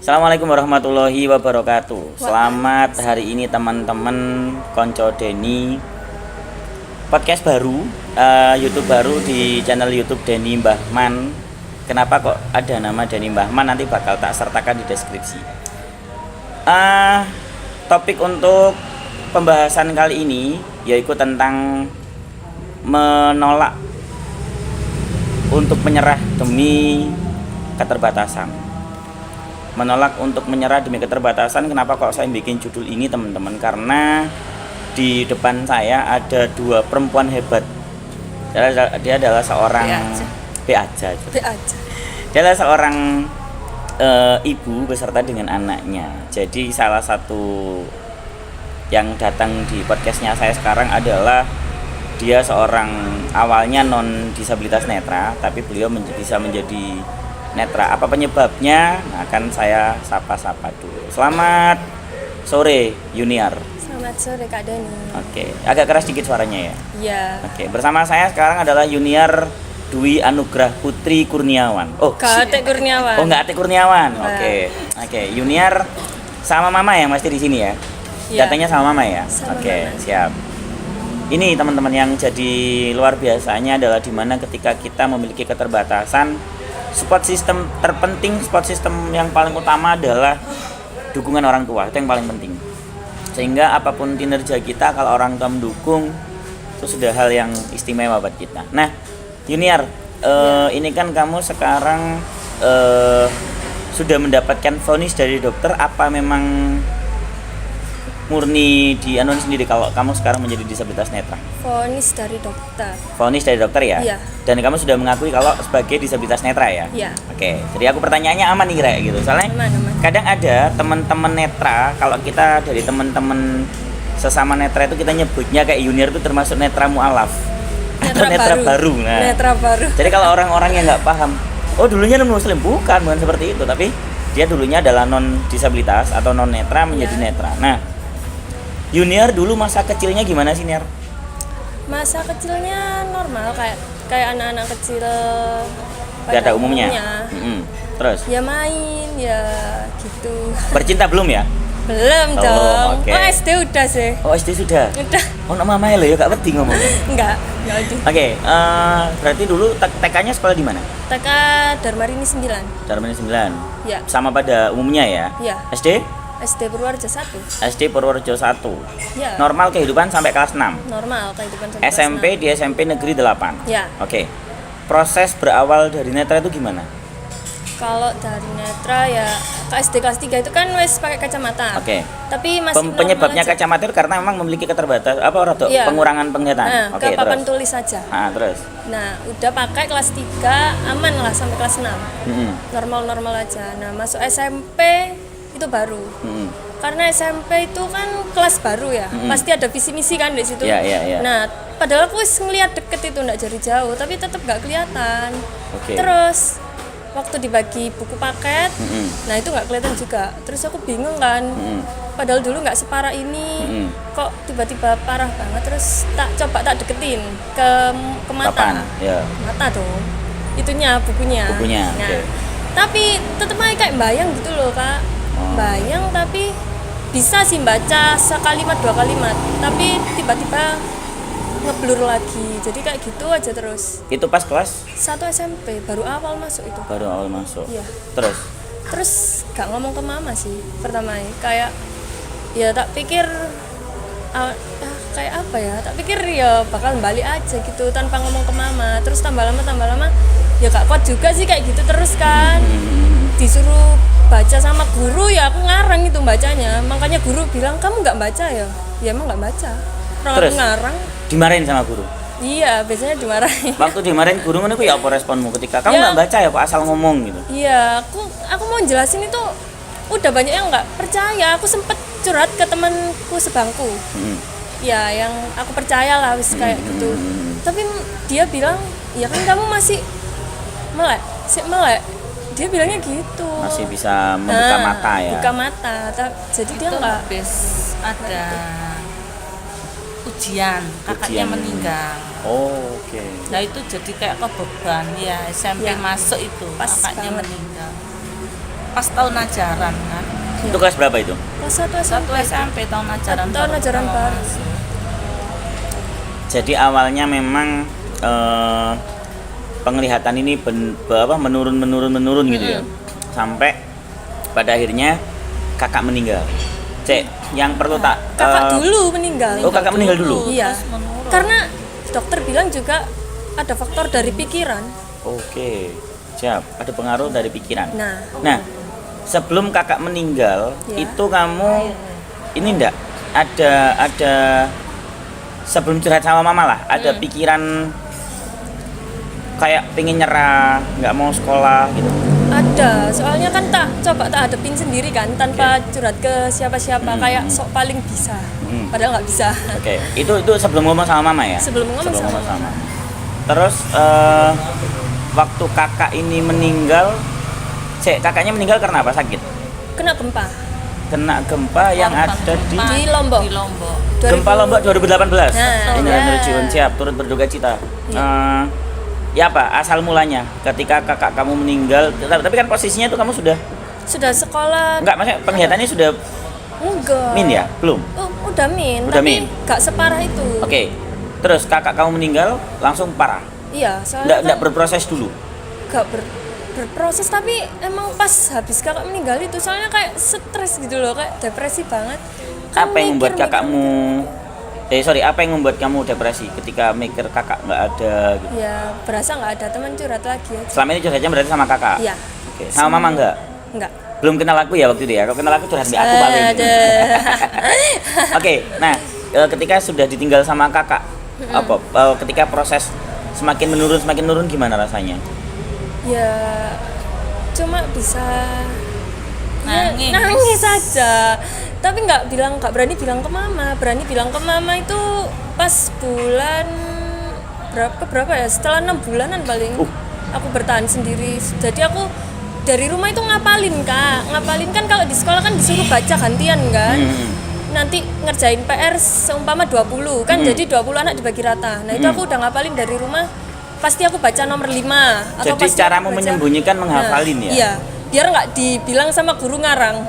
Assalamualaikum warahmatullahi wabarakatuh. Selamat hari ini teman-teman konco Denny. Podcast baru, YouTube baru di channel YouTube Denny Mbahman. Kenapa kok ada nama Denny Mbahman? Nanti bakal tak sertakan di deskripsi. Topik untuk pembahasan kali ini yaitu tentang menolak untuk menyerah demi keterbatasan. Menolak untuk menyerah demi keterbatasan. Kenapa kok saya bikin judul ini teman-teman? Karena di depan saya ada dua perempuan hebat. Dia adalah seorang Dia adalah seorang ibu beserta dengan anaknya. Jadi salah satu yang datang di podcastnya saya sekarang adalah dia seorang awalnya non disabilitas netra, tapi beliau bisa menjadi netra. Apa penyebabnya? Nah, akan saya sapa-sapa dulu. Selamat sore Yuniar. Selamat sore Kak Denny. Oke, agak keras sedikit suaranya ya. Iya. Oke, bersama saya sekarang adalah Yuniar Dwi Anugrah Putri Kurniawan. Kak Atik Kurniawan. Nggak Atik Kurniawan. Oke, Yuniar sama Mama ya pasti di sini ya. Iya. Datanya sama Mama ya. Sama Oke, Mama. siap. Ini teman-teman yang jadi luar biasanya adalah dimana ketika kita memiliki keterbatasan, support system terpenting, support system yang paling utama adalah dukungan orang tua. Itu yang paling penting. Sehingga apapun kinerja kita, kalau orang tua mendukung, itu sudah hal yang istimewa buat kita. Nah, Yuniar, ini kan kamu sekarang sudah mendapatkan vonis dari dokter. Apa memang murni di anon sendiri kalau kamu sekarang menjadi disabilitas netra? Vonis dari dokter. Vonis dari dokter ya? Iya. Dan kamu sudah mengakui kalau sebagai disabilitas netra ya? Iya. Oke, jadi aku pertanyaannya aman nih kayak gitu. Soalnya Aman. kadang ada teman-teman netra, kalau kita dari teman-teman sesama netra itu kita nyebutnya kayak Yuniar itu termasuk netra mualaf atau netra baru. Nah, Netra baru. jadi kalau orang-orang yang nggak paham, oh dulunya non muslim, bukan seperti itu, tapi dia dulunya adalah non disabilitas atau non netra menjadi netra. Nah, Yuniar dulu masa kecilnya gimana sih, Niar? Masa kecilnya normal kayak anak-anak kecil Pada umumnya. Terus? Ya main, ya gitu. Bercinta belum ya? Belum dong. Oke. Oh, SD udah sih. Oh, SD sudah. Udah. Oh, nama Mama ya gak penting ngomong. Enggak ada. Oke, berarti dulu TK-nya sekolah di mana? TK Dharmarini 9. Dharmarini 9. Ya. Sama pada umumnya ya? Iya. SD? SD Purworejo 1. SD Purworejo 1. Ya. Normal kehidupan sampai kelas 6. Normal kehidupan sampai SMP kelas 6. di SMP Negeri 8. Ya. Oke. Proses berawal dari netra itu gimana? Kalau dari netra ya ke SD kelas 3 itu kan wes pakai kacamata. Oke. Tapi masih Penyebabnya normal aja. kacamata itu karena memang memiliki keterbatas Iya. pengurangan penglihatan. Nah, Oke, ke papan terus. tulis saja. Terus. Nah, udah pakai kelas 3 aman lah sampai kelas 6. Normal-normal aja. Nah, masuk SMP itu baru. Karena SMP itu kan kelas baru ya. Pasti ada visi misi kan di situ. Iya. Nah, padahal aku wis ngeliat deket itu enggak jari jauh, tapi tetap nggak kelihatan. Oke. Terus waktu dibagi buku paket, nah itu nggak kelihatan juga. Terus aku bingung kan. Padahal dulu nggak separah ini, kok tiba-tiba parah banget. Terus tak deketin ke mata. Kapan? Ya. Mata dong. Itunya bukunya. Nah, oke. tapi tetap aja kayak bayang gitu loh Kak. Bayang tapi bisa sih baca sekalimat dua kalimat, tapi tiba-tiba ngeblur lagi. Jadi kayak gitu aja terus. Itu pas kelas 1 SMP baru awal masuk itu. baru awal masuk. Iya. Terus Gak ngomong ke mama sih pertama kayak ya tak pikir kayak apa ya, tak pikir ya bakal balik aja gitu tanpa ngomong ke mama. Terus tambah lama ya gak kuat juga sih kayak gitu terus kan. Disuruh baca sama guru ya aku ngarang itu bacanya. Makanya guru bilang kamu nggak baca ya emang nggak baca. Terus? Aku ngarang. Dimarahin sama guru. Iya, biasanya dimarahin. Waktu dimarahin guru ngono ku ya apa responmu ketika kamu nggak baca ya kok asal ngomong gitu? Iya, aku mau jelasin itu udah banyak yang nggak percaya. Aku sempet curhat ke temanku sebangku. Ya, yang aku percaya lah wis kayak gitu. Tapi dia bilang, "Ya kan kamu masih melek." Dia bilangnya gitu. Masih bisa membuka mata ya. Buka mata. Jadi dia nggak habis ada ujian, kakaknya meninggal. Oh, oke. Nah itu jadi kayak kebeban ya SMP Ya, masuk itu pas kakaknya banget. meninggal. pas tahun ajaran kan. Itu kelas berapa itu? Kelas 1 Satu SMP. SMP tahun ajaran. Tahun ajaran baru. Jadi awalnya memang penglihatan ini menurun gitu ya. Sampai pada akhirnya kakak meninggal. Yang perlu tak Kakak dulu meninggal. Oh, kakak meninggal dulu. Iya. Terus menurun. Karena dokter bilang juga ada faktor dari pikiran. Oke, siap. Ada pengaruh dari pikiran. Nah, Sebelum kakak meninggal, Ya. itu kamu ini ndak ada sebelum curhat sama mama lah, ada pikiran kayak pengen nyerah, nggak mau sekolah gitu. ada. Soalnya kan tak hadapin sendiri kan tanpa curhat ke siapa-siapa kayak sok paling bisa. Padahal nggak bisa. Oke, itu sebelum ngomong sama mama ya? Sebelum ngomong sama mama. Terus waktu kakak ini meninggal, kakaknya meninggal karena apa? Sakit? Kena gempa Kena gempa yang Korban ada di gempa Di Lombok. Di Lombok. Gempa Lombok 2018. Nah, Ini ya. Jiwon siap turut berduka cita. Ya apa asal mulanya ketika kakak kamu meninggal? Tapi kan posisinya itu kamu sudah Sudah sekolah. maksudnya penglihatannya sudah Enggak. min ya? Belum. Udah min. Udah tapi min. gak separah itu. Oke. Terus kakak kamu meninggal langsung parah. Iya, soalnya Enggak berproses dulu. gak berproses, tapi emang pas habis kakak meninggal itu soalnya kayak stres gitu loh, kayak depresi banget. Kan Apa yang membuat mikir- kakakmu apa yang membuat kamu depresi ketika mikir kakak nggak ada gitu? Ya berasa nggak ada teman curhat lagi aja. Selama ini curhatnya berarti sama kakak? Iya. Oke. Sama mama nggak? Enggak. Belum kenal aku ya waktu itu ya. Kalau kenal aku curhat di aku paling. Ada. Oke. Nah, ketika sudah ditinggal sama kakak, ketika proses semakin menurun gimana rasanya? Ya cuma bisa Nangis. nangis aja. Tapi nggak berani bilang ke mama. Berani bilang ke mama itu pas bulan berapa ya? Setelah 6 bulanan paling. Aku bertahan sendiri. Jadi aku dari rumah itu ngapalin kan kalau di sekolah kan disuruh baca gantian kan. Nanti ngerjain PR seumpama 20 kan, jadi 20 anak dibagi rata. Nah itu aku udah ngapalin dari rumah, pasti aku baca nomor 5 atau Jadi pasti caramu aku baca- menyembunyikan menghafalin ya? Iya, biar nggak dibilang sama guru ngarang.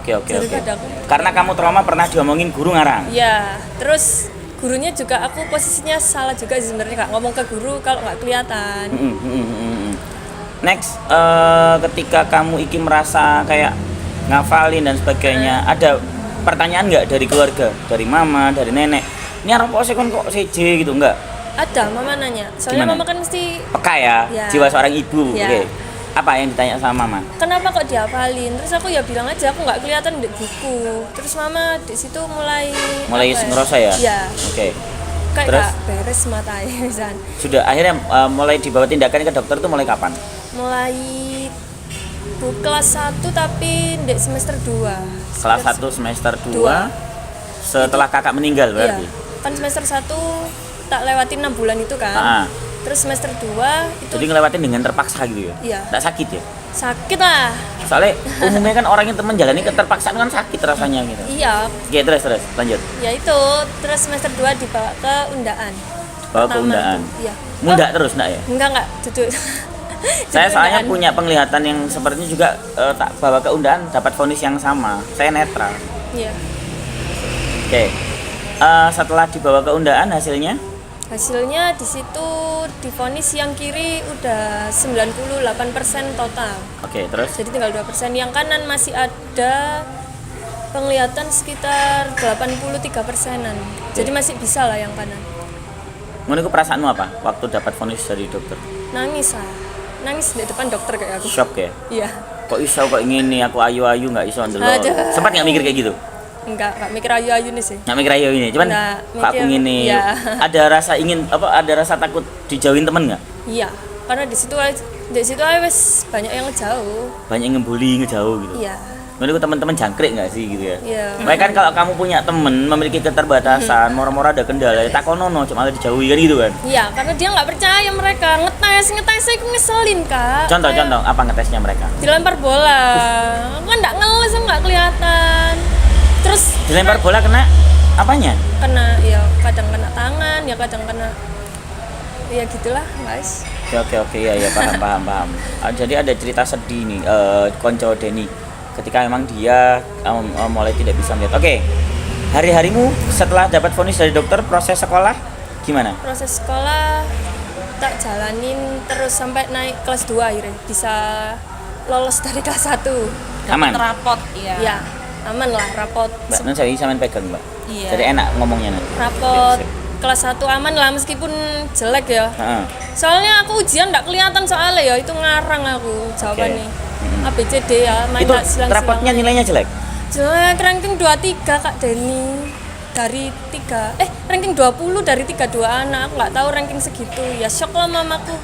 Oke. Daripada aku. Karena kamu trauma pernah diomongin guru ngarang. Iya, terus gurunya juga aku posisinya salah juga sih sebenarnya, nggak ngomong ke guru kalau nggak kelihatan. Next, ketika kamu iki merasa kayak ngafalin dan sebagainya, ada pertanyaan nggak dari keluarga, dari mama, dari nenek? Ini apa sih kok CJ gitu nggak? Ada mama nanya, soalnya Gimana? mama kan mesti Peka ya, Ya. jiwa seorang ibu. Ya. Oke. Apa yang ditanya sama mama? kenapa kok dihafalin, terus aku ya bilang aja aku nggak kelihatan di buku, terus mama di situ mulai apa ngerasa ya? Iya, Oke. kayak Terus? nggak beres matanya misalnya. Sudah akhirnya mulai dibawa tindakan ke dokter tuh mulai kapan? Mulai kelas 1 tapi di semester 2. Kelas 1 semester 2 setelah kakak meninggal Iya, berarti. kan semester 1 tak lewatin 6 bulan itu kan. Ah. Terus semester 2 itu Jadi ngelewatin dengan terpaksa gitu ya? Iya. Nggak sakit ya? sakit lah. Soalnya umumnya kan orang yang menjalani keterpaksaan kan sakit rasanya gitu. Iya, Oke, terus lanjut. ya itu. Terus semester 2 dibawa ke undaan. Bawa ke Pertama undaan. tuh, iya. Mundak terus enggak ya? Enggak, duduk. Saya Jadi soalnya undaan. punya penglihatan yang sepertinya juga tak bawa ke undaan dapat vonis yang sama. Saya netral. Iya. Oke. Setelah dibawa ke undaan hasilnya? Hasilnya di situ divonis yang kiri udah 98% total. Oke, terus? Jadi tinggal 2%. Yang kanan masih ada penglihatan sekitar 83%-an. Jadi masih bisa lah yang kanan. Menurut perasaanmu apa waktu dapat vonis dari dokter? Nangis lah. Nangis di depan dokter kayak aku. Shock ya? Iya. Kok iso kok ngene aku ayu-ayu nggak iso ndelok. Aduh. Sempat nggak mikir kayak gitu? Enggak mikir ayu-ayu nih sih. Nggak mikir ayu ini, cuman Nggak kok aku mikir, ngene. iya. Ada rasa ada rasa takut dijauhin temen nggak? Iya, karena di situ aja wes banyak yang ngejauh. Banyak yang ngebully ngejauh gitu. Iya. Menurut teman-teman jangkrik nggak sih gitu ya? Iya. Makanya kan kalau kamu punya temen memiliki keterbatasan, moro-moro ada kendala, ya takonono cuma malah dijauhi kan gitu kan? Iya, karena dia nggak percaya mereka ngetes saya ngeselin kak. Contoh Kayak apa ngetesnya mereka? dilempar bola, kan nggak ngeles, nggak kelihatan. Terus Dilempar bola kena apanya? kena, ya kadang kena tangan, ya kadang kena, ya gitulah guys. Oke, ya paham. Jadi ada cerita sedih nih, konco Denny ketika memang dia mulai tidak bisa melihat. Oke, hari-harimu setelah dapat vonis dari dokter, proses sekolah gimana? Proses sekolah tak jalanin terus sampai naik kelas 2 akhirnya bisa lolos dari kelas 1. Aman? Rapot, iya. Ya, aman lah rapot. Mbak, non saya sampean pegang, Mbak. Iya. Jadi enak ngomongnya nanti. Rapot Sip. kelas 1 aman lah meskipun jelek ya. Heeh. Soalnya aku ujian enggak kelihatan soalnya ya, itu ngarang aku jawabannya. ABCD ya, main Itu tak silang-silang. rapotnya nilainya jelek. Jelek, ranking 23 Kak Denny. Dari 3, ranking 20 dari 32 anak. Aku nggak tahu ranking segitu. Ya shock lah mamaku.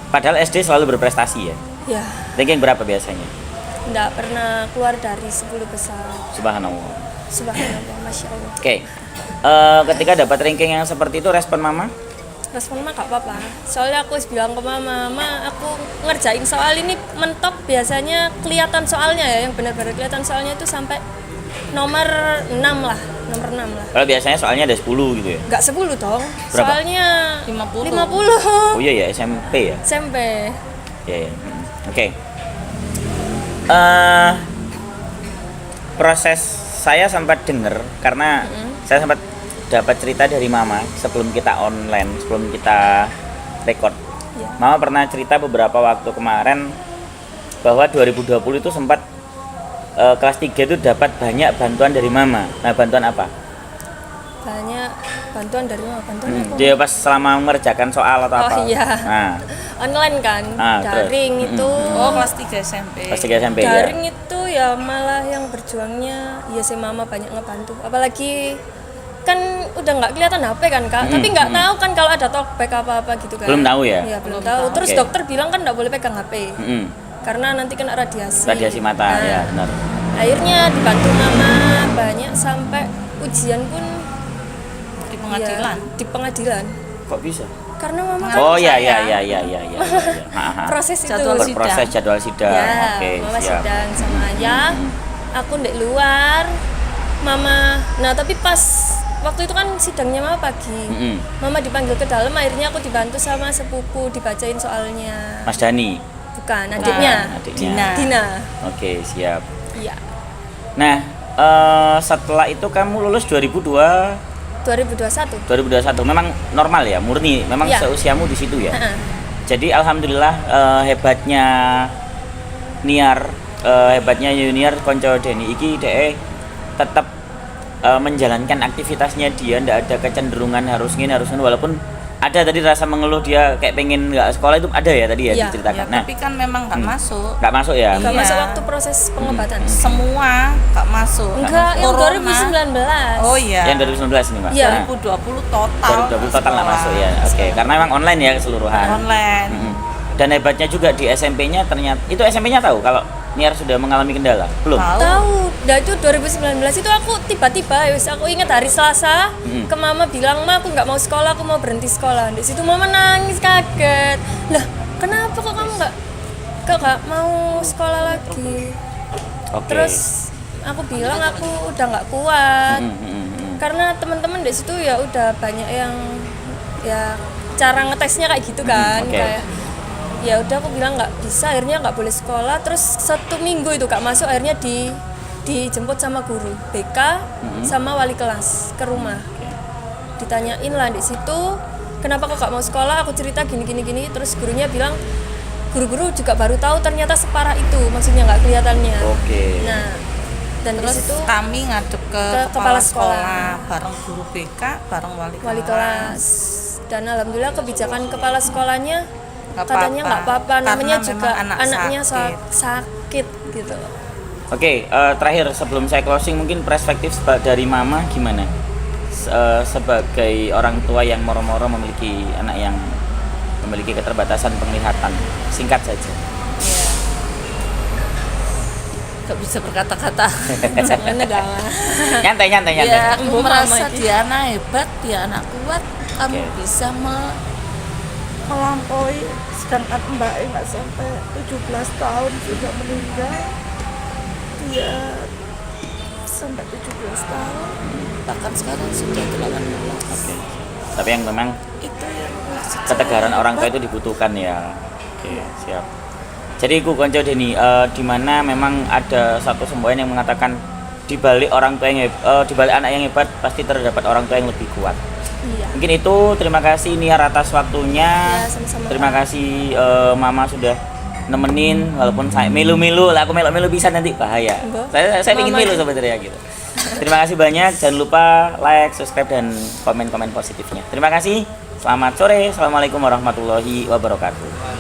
Padahal SD selalu berprestasi ya. Ya, Ranking berapa biasanya? nggak pernah keluar dari 10 besar. Subhanallah. Subhanallah, Masya Allah. Oke. Ketika dapat ranking yang seperti itu, respon mama? Respon mah gak apa-apa. Soalnya aku bilang ke mama, aku ngerjain soal ini mentok biasanya kelihatan soalnya ya, yang benar-benar kelihatan soalnya itu sampai nomor 6 lah. Nomor 6 lah. Kalau biasanya soalnya ada 10 gitu ya? Nggak 10 dong. Berapa? Soalnya 50. 50. Oh iya ya, SMP ya? SMP. Ya. Oke. Proses saya sempat dengar karena saya sempat dapat cerita dari mama sebelum kita online, sebelum kita record. Ya. Mama pernah cerita beberapa waktu kemarin bahwa 2020 itu sempat kelas 3 itu dapat banyak bantuan dari mama. Nah, bantuan apa? Banyak bantuan dari mama. Bantuan apa? Dia pas selama mengerjakan soal atau apa? Oh iya. Nah, Online kan, terus? daring itu. Oh, kelas 3 SMP. kelas 3 SMP ya. Daring itu ya malah yang berjuangnya ya si mama banyak ngebantu. Apalagi kan udah nggak kelihatan HP kan Kak, tapi nggak tahu kan kalau ada talkback apa-apa gitu kan. Belum tahu ya? Iya, belum Belum tahu. tahu. Terus Oke. dokter bilang kan nggak boleh pegang HP. Mm-mm. Karena nanti kena radiasi. Radiasi mata Nah, ya, benar. Akhirnya dibantu mama banyak sampai ujian pun Di pengadilan. ya, di pengadilan. Kok bisa? Karena mama kan Oh iya saya. iya. proses itu. Jadwal sidang. Berproses jadwal sidang. Ya, Oke, mama siap. sidang sama ayah. Aku di luar. Mama. Nah, tapi pas waktu itu kan sidangnya mama pagi. Mm-mm. Mama dipanggil ke dalam, akhirnya aku dibantu sama sepupu dibacain soalnya. Mas Dani. Bukan, adiknya. Adiknya. Dina. Oke, siap. Iya. Nah, setelah itu kamu lulus 2021. 2021. Memang normal ya, murni. Memang Iya. seusiamu di situ ya. Heeh. Jadi alhamdulillah hebatnya Niar, hebatnya Junior Konco Denny iki DE tetap menjalankan aktivitasnya dia, ndak ada kecenderungan harus ini walaupun ada tadi rasa mengeluh dia kayak pengen nggak sekolah itu ada ya tadi ya Iya. diceritakan. Ya, Nah, tapi kan memang nggak masuk. nggak masuk ya. Gak Iya. masuk waktu proses pengobatan. Semua nggak masuk. Enggak, yang Corona. 2019. Oh iya. Yang 2019 ini, Mbak. Iya. Nah, 2020 total. 2020 total nggak sekolah. masuk ya. Oke, karena memang online ya keseluruhan. Online. Mm-mm. Dan hebatnya juga di SMP-nya ternyata itu SMP-nya tahu kalau Niar sudah mengalami kendala? Belum. Tahu, dah itu 2019 itu aku tiba-tiba, wis aku ingat hari Selasa ke mama bilang, "Ma, aku nggak mau sekolah, aku mau berhenti sekolah." Di situ mama nangis kaget. Lah, kenapa kok kamu nggak mau sekolah lagi? Oke. Terus aku bilang aku udah nggak kuat. Karena teman-teman di situ ya udah banyak yang ya cara ngetesnya kayak gitu kan, oke. kayak ya udah aku bilang nggak bisa, akhirnya nggak boleh sekolah. Terus 1 minggu itu gak masuk, akhirnya dijemput sama guru BK sama wali kelas ke rumah. Ditanyain lah di situ kenapa kok gak mau sekolah, aku cerita gini. Terus gurunya bilang guru-guru juga baru tahu ternyata separah itu, maksudnya nggak kelihatannya. Oke. Nah, dan di Terus situ kami ngadep ke kepala kepala sekolah. sekolah bareng guru BK, bareng wali kelas. Dan alhamdulillah kebijakan kepala sekolahnya Nggak katanya nggak apa-apa, apa-apa, namanya karena juga memang anak anaknya sakit. sakit gitu. Oke, terakhir sebelum saya closing mungkin perspektif dari Mama gimana? Sebagai orang tua yang moro-moro memiliki anak yang memiliki keterbatasan penglihatan, singkat saja. Iya. Gak bisa berkata-kata. Jangan negara. Nyantai. Ya, aku Ibu merasa mama dia anak hebat, dia anak kuat. Kamu Oke. bisa melampaui, sedangkan Mbak E nggak sampai 17 tahun sudah meninggal. Dia sampai 17 tahun. bahkan sekarang sudah 18. Oke. tapi yang memang Itu yang maksud ketegaran saya orang tua hebat. itu dibutuhkan ya. Oke, siap. Jadi iku konco Deni, di mana memang ada satu semboyan yang mengatakan di balik orang tua yang di balik anak yang hebat pasti terdapat orang tua yang lebih kuat. Iya. Mungkin itu, terima kasih Nia atas waktunya. Ya, sama-sama, Terima Kak. kasih Mama sudah nemenin walaupun saya milu-milu lah, aku melu-melu bisa nanti bahaya. Enggak. Saya ingin Mama milu juga. sebenarnya gitu. Terima kasih banyak, jangan lupa like, subscribe dan komen-komen positifnya. Terima kasih. Selamat sore. Assalamualaikum warahmatullahi wabarakatuh.